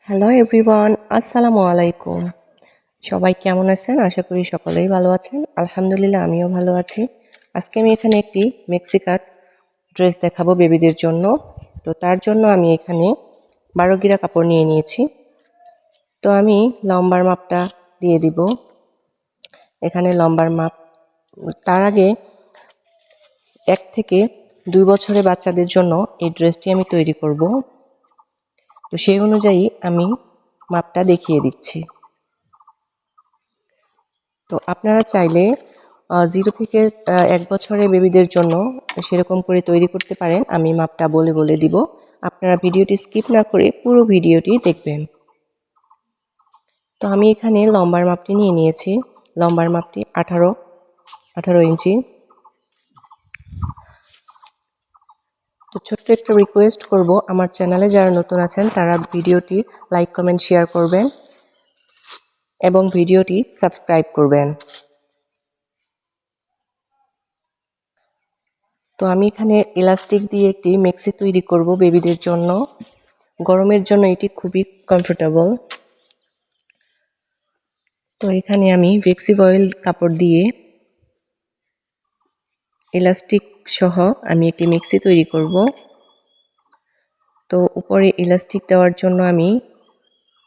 Hello everyone, আসসালামু আলাইকুম। সবাই কেমন আছেন? আশা করি সকলেই ভালো আছেন। আলহামদুলিল্লাহ আমিও ভালো আছি। আজকে আমি এখানে একটি মেক্সি কাট ড্রেস দেখাবো বেবিদের জন্য। তো তার জন্য আমি এখানে 12 গিরা কাপড় নিয়ে নিয়েছি। তো আমি লম্বার মাপটা দিয়ে দিব। এখানে লম্বার মাপ, তার আগে 1 থেকে 2 বছরের বাচ্চাদের জন্য এই ড্রেসটি আমি তৈরি করব। তো সেই অনুযায়ী আমি মাপটা দেখিয়ে দিচ্ছি। তো আপনারা চাইলে 0 থেকে 1 বছরের বেবিদের জন্য সেরকম করে তৈরি করতে পারেন। আমি মাপটা বলে বলে দিব। আপনারা ভিডিওটি স্কিপ না করে পুরো ভিডিওটি দেখবেন। তো আমি এখানে লম্বার মাপটি নিয়ে নিয়েছি। লম্বার মাপটি 18 ইঞ্চি। তো ছোট্ট একটা রিকোয়েস্ট করব, আমার চ্যানেলে যারা নতুন আছেন তারা ভিডিওটি লাইক, কমেন্ট, শেয়ার করবেন এবং ভিডিওটি সাবস্ক্রাইব করবেন। তো আমি এখানে ইলাস্টিক দিয়ে একটি মেক্সি তৈরি করব বেবিদের জন্য। গরমের জন্য এটি খুবই কমফোর্টেবল। তো এখানে আমি ভেক্সি ভয়েল কাপড় দিয়ে ইলাস্টিক সহ আমি একটি মেক্সি তৈরি করব। তো উপরে ইলাস্টিক দেওয়ার জন্য আমি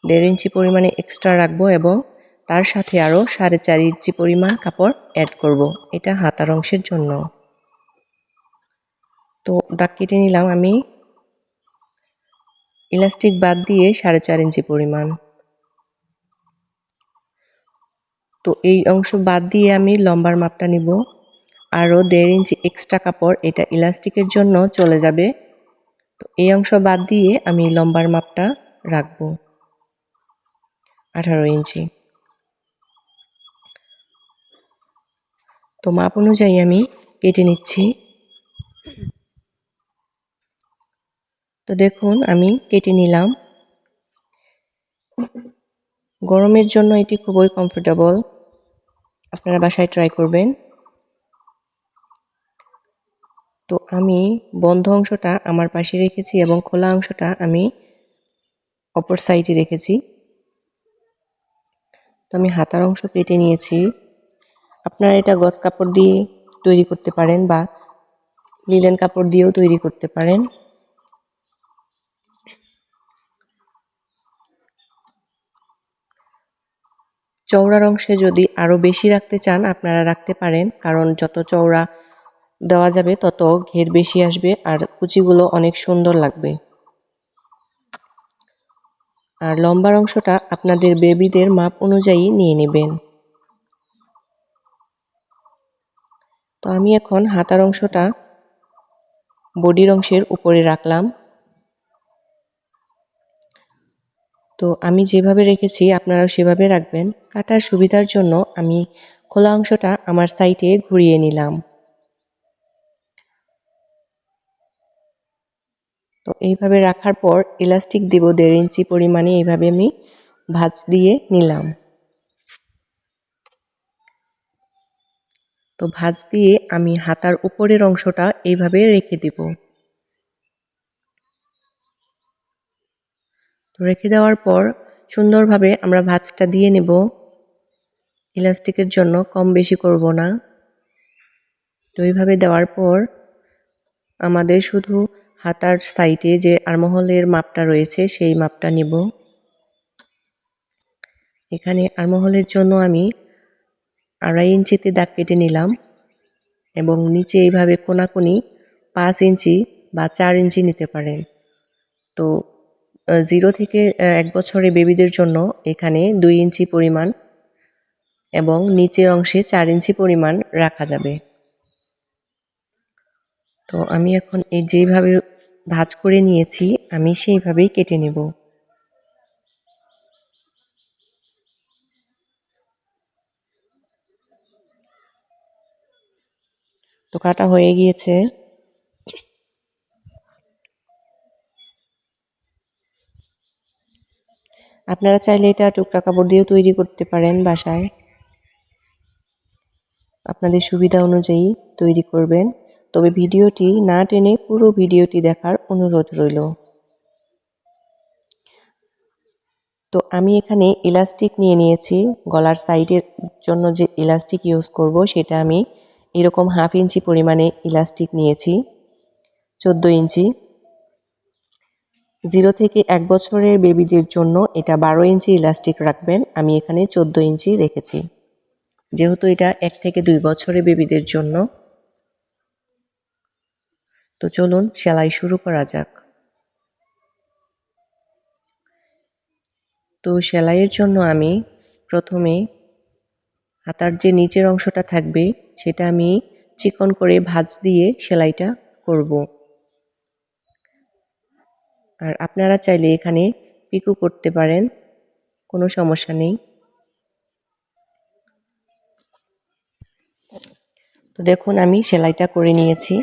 1.5 ইঞ্চি পরিমাণে এক্সট্রা রাখবো এবং তার সাথে আরও 4.5 ইঞ্চি পরিমাণ কাপড় অ্যাড করব। এটা হাতার অংশের জন্য। তো দাগ কেটে নিলাম আমি ইলাস্টিক বাদ দিয়ে 4.5 ইঞ্চি পরিমাণ। তো এই অংশ বাদ দিয়ে আমি লম্বার মাপটা নিব। আরও 1.5 ইঞ্চি এক্সট্রা কাপড় এটা ইলাস্টিকের জন্য চলে যাবে। তো এই অংশ বাদ দিয়ে আমি লম্বার মাপটা রাখব 18 ইঞ্চি। তো মাপ অনুযায়ী আমি কেটে নিচ্ছি। তো দেখুন আমি কেটে নিলাম। গরমের জন্য এটি খুবই কমফোর্টেবল। আপনারা বাসায় ট্রাই করবেন। তো আমি বন্ধ অংশটা আমার পাশে রেখেছি এবং খোলা অংশটা আমি অপর সাইডে রেখেছি। তো আমি হাতার অংশ কেটে নিয়েছি। আপনারা এটা গজ কাপড় দিয়ে তৈরি করতে পারেন বা লিলেন কাপড় দিয়েও তৈরি করতে পারেন। চওড়ার অংশে যদি আরও বেশি রাখতে চান আপনারা রাখতে পারেন, কারণ যত চওড়া দেওয়া যাবে তত ঘের বেশি আসবে আর কুচিগুলো অনেক সুন্দর লাগবে। আর লম্বার অংশটা আপনাদের বেবিদের মাপ অনুযায়ী নিয়ে নেবেন। তো আমি এখন হাতার অংশটা বডির অংশের উপরে রাখলাম। তো আমি যেভাবে রেখেছি আপনারাও সেভাবে রাখবেন। কাটার সুবিধার জন্য আমি খোলা অংশটা আমার সাইডে ঘুরিয়ে নিলাম। তো এইভাবে রাখার পর ইলাস্টিক দিব 1.5 ইঞ্চি পরিমাণে। এইভাবে আমি ভাঁজ দিয়ে নিলাম। তো ভাঁজ দিয়ে আমি হাতার উপরের অংশটা এইভাবে রেখে দিব। তো রেখে দেওয়ার পর সুন্দরভাবে আমরা ভাঁজটা দিয়ে নেব। ইলাস্টিকের জন্য কম বেশি করব না। তো এইভাবে দেওয়ার পর আমাদের শুধু হাতার সাইডে যে আর্মহোলের মাপটা রয়েছে সেই মাপটা নিব। এখানে আর্মহোলের জন্য আমি 2.5 ইঞ্চিতে দাগ কেটে নিলাম এবং নিচে এইভাবে কোনাকুনি 5 ইঞ্চি বা 4 ইঞ্চি নিতে পারেন। তো 0 থেকে 1 বছরের বেবিদের জন্য এখানে 2 ইঞ্চি পরিমাণ এবং নিচের অংশে 4 ইঞ্চি পরিমাণ রাখা যাবে। তো আমি এখন এই যেভাবে ভাঁজ করে নিয়েছি আমি সেইভাবেই কেটে নেব। তো কাটা হয়ে গিয়েছে। আপনারা চাইলে এটা টুকরা কাপড় দিয়েও তৈরি করতে পারেন বাসায়। আপনাদের সুবিধা অনুযায়ী তৈরি করবেন। তবে ভিডিওটি না টেনে পুরো ভিডিওটি দেখার অনুরোধ রইল। তো আমি এখানে ইলাস্টিক নিয়ে নিয়েছি। গলার সাইডের জন্য যে ইলাস্টিক ইউজ করব সেটা আমি এরকম 1/2 ইঞ্চি পরিমাণে ইলাস্টিক নিয়েছি, 14 ইঞ্চি। 0 থেকে 1 বছরের বেবিদের জন্য এটা 12 ইঞ্চি ইলাস্টিক রাখবেন। আমি এখানে 14 ইঞ্চি রেখেছি, যেহেতু এটা 1 থেকে 2 বছরের বেবিদের জন্য। তো চলুন সেলাই শুরু করা যাক। তো সেলাইয়ের জন্য আমি প্রথমে হাতার যে নিচের অংশটা থাকবে সেটা আমি চিকন করে ভাঁজ দিয়ে সেলাইটা করব। আর আপনারা চাইলে এখানে পিকো করতে পারেন, কোনো সমস্যা নেই। তো দেখুন আমি সেলাইটা করে নিয়েছি।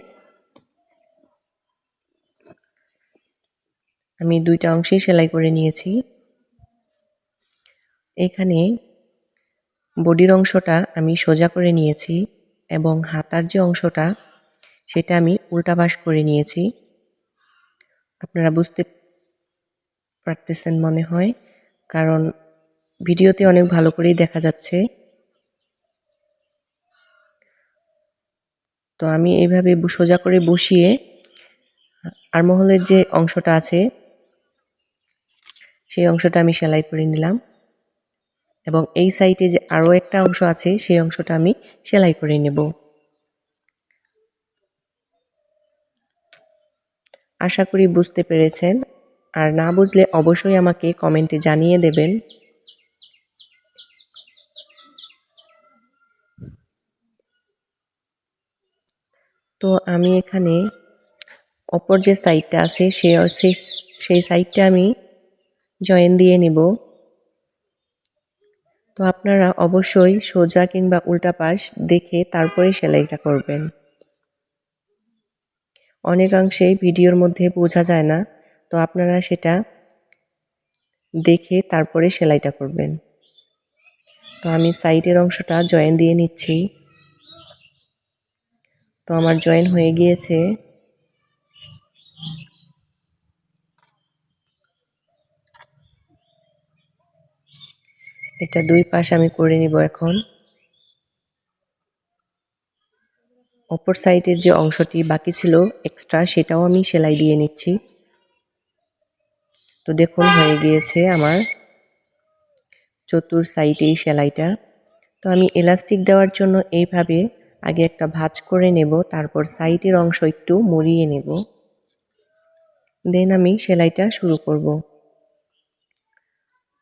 আমি 2টা অংশেই সেলাই করে নিয়েছি। এখানে বডির অংশটা আমি সোজা করে নিয়েছি এবং হাতার যে অংশটা সেটা আমি উল্টা পাশ করে নিয়েছি। আপনারা বুঝতে পারতেছেন মনে হয়, কারণ ভিডিওতে অনেক ভালো করেই দেখা যাচ্ছে। তো আমি এইভাবে সোজা করে বসিয়ে আর্মহোলের যে অংশটা আছে সেই অংশটা আমি সেলাই করে নিলাম এবং এই সাইডে যে আরও একটা অংশ আছে সেই অংশটা আমি সেলাই করে নেব। আশা করি বুঝতে পেরেছেন, আর না বুঝলে অবশ্যই আমাকে কমেন্টে জানিয়ে দেবেন। তো আমি এখানে অপর যে সাইডটা আছে সেই সাইডটা আমি জয়েন দিয়ে নিব। তো আপনারা অবশ্যই সোজা কিংবা উল্টা পাশ দেখে তারপরে সেলাইটা করবেন। অনেকাংশেই ভিডিওর মধ্যে বোঝা যায় না, তো আপনারা সেটা দেখে তারপরে সেলাইটা করবেন। তো আমি সাইডের অংশটা জয়েন দিয়ে নিচ্ছি। তো আমার জয়েন হয়ে গিয়েছে। এটা 2 পাশ আমি করে নিব এখন। অপর সাইডের যে অংশটি বাকি ছিল এক্সট্রা সেটাও আমি সেলাই দিয়ে নিচ্ছি। তো দেখুন হয়ে গিয়েছে আমার চতুর সাইডে এই সেলাইটা। তো আমি এলাস্টিক দেওয়ার জন্য এইভাবে আগে একটা ভাঁজ করে নেব, তারপর সাইডের অংশ একটু মুড়িয়ে নেব, দেন আমি সেলাইটা শুরু করব।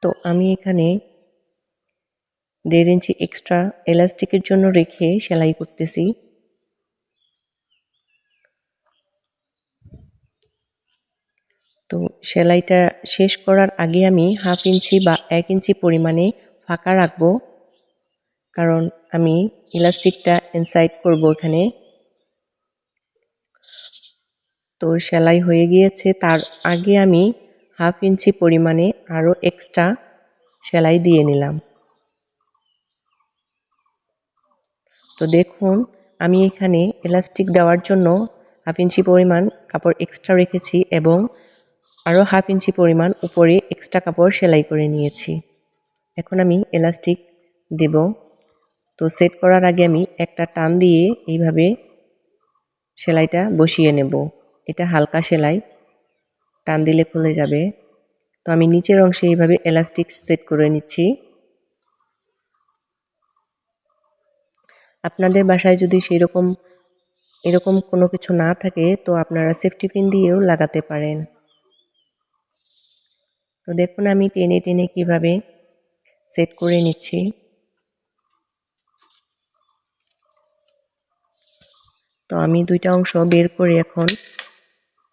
তো আমি এখানে 1.5 ইঞ্চি এক্সট্রা এলাস্টিকের জন্য রেখে সেলাই করতেছি। তো সেলাইটা শেষ করার আগে আমি 1/2 ইঞ্চি বা 1 ইঞ্চি পরিমাণে ফাঁকা রাখবো, কারণ আমি ইলাস্টিকটা ইনসাইড করব এখানে। তো সেলাই হয়ে গিয়েছে, তার আগে আমি 1/2 ইঞ্চি পরিমাণে আরও এক্সট্রা সেলাই দিয়ে নিলাম। তো দেখুন আমি এখানে ইলাস্টিক দেওয়ার জন্য 1/2 ইঞ্চি পরিমাণ কাপড় এক্সট্রা রেখেছি এবং আরও 1/2 ইঞ্চি পরিমাণ উপরে এক্সট্রা কাপড় সেলাই করে নিয়েছি। এখন আমি ইলাস্টিক দেব। তো সেট করার আগে আমি একটা টান দিয়ে এইভাবে সেলাইটা বসিয়ে নেব। এটা হালকা সেলাই, টান দিলে খুলে যাবে। তো আমি নিচের অংশে এইভাবে এলাস্টিক সেট করে নিচ্ছি। আপনাদের বাসায় যদি এরকম কোনো কিছু না থাকে তো আপনারা সেফটি পিন দিয়েও লাগাতে পারেন। তো দেখুন আমি টেনে টেনে কিভাবে সেট করে নিচ্ছি। তো আমি 2টা অংশ বের করে এখন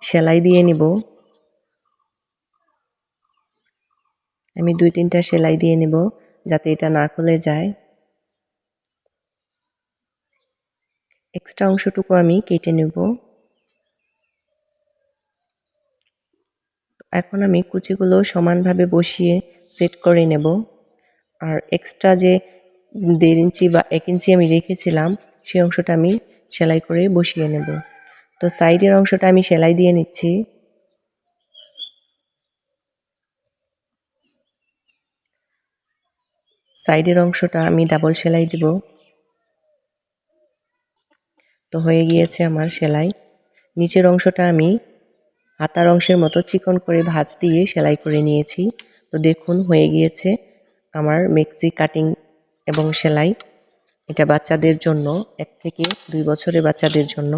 সেলাই দিয়ে নিব। আমি 2-3টা সেলাই দিয়ে নেব যাতে এটা না খুলে যায়। এক্সট্রা অংশটুকু আমি কেটে নেব। এখন আমি কুচিগুলো সমানভাবে বসিয়ে সেট করে নেব। আর এক্সট্রা যে 1.5 ইঞ্চি বা 1 ইঞ্চি আমি রেখেছিলাম সেই অংশটা আমি সেলাই করে বসিয়ে নেব। তো সাইডের অংশটা আমি সেলাই দিয়ে নিচ্ছি। সাইডের অংশটা আমি ডাবল সেলাই দিব। তো হয়ে গিয়েছে আমার সেলাই। নিচের অংশটা আমি হাতার অংশের মতো চিকন করে ভাঁজ দিয়ে সেলাই করে নিয়েছি। তো দেখুন হয়ে গিয়েছে আমার মেক্সি কাটিং এবং সেলাই। এটা বাচ্চাদের জন্য, 1 থেকে 2 বছরের বাচ্চাদের জন্য।